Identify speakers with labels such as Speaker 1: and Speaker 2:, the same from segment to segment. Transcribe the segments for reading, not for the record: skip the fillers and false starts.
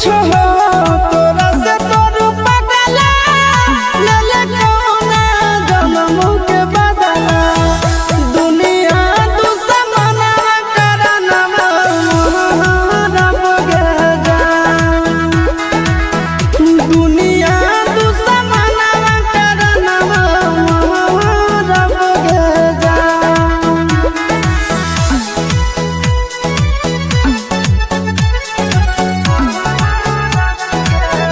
Speaker 1: कुछ हो तोरा से तोर पगला ले ले कौना जन्म के बदला दुनिया दुश्मना करना रब के जान दुनिया दुश्मना करना रब के जान।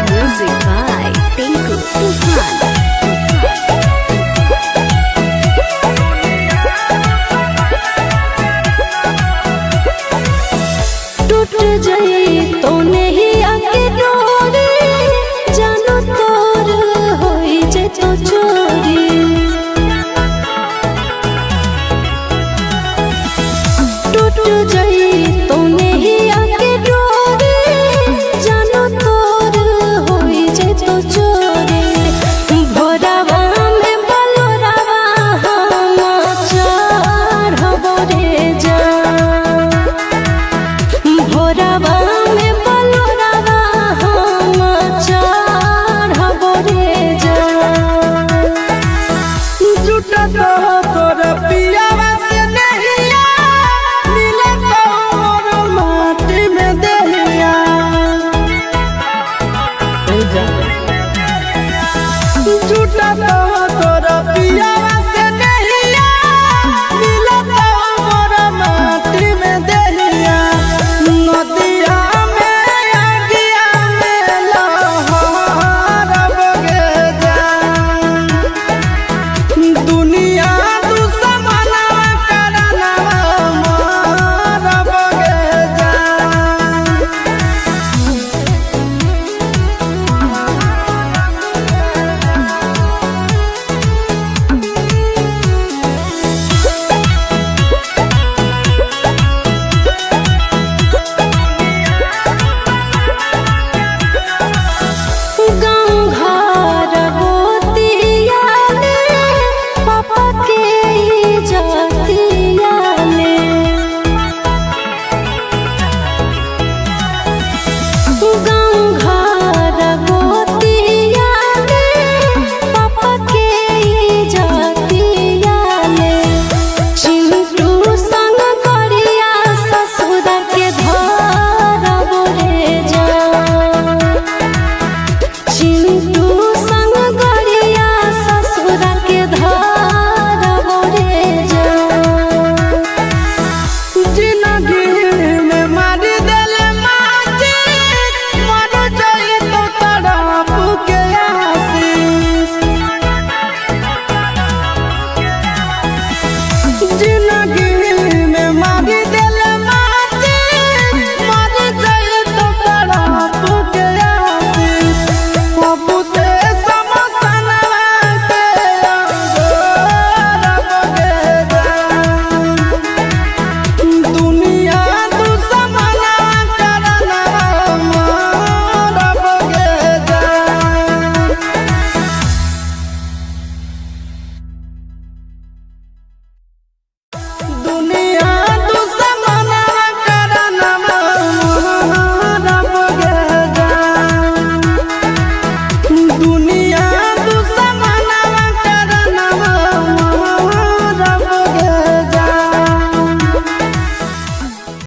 Speaker 2: Music by Tinku Tufan. टूट जाई तो नहीं आके डोरी जानो तोर होई जे तो चोरी टूट जाई तो नहीं आके डोरी जानो तोर होई जे तो चोरी भोरावा में बलोरावा हम चढ़बो रे जा भोरावा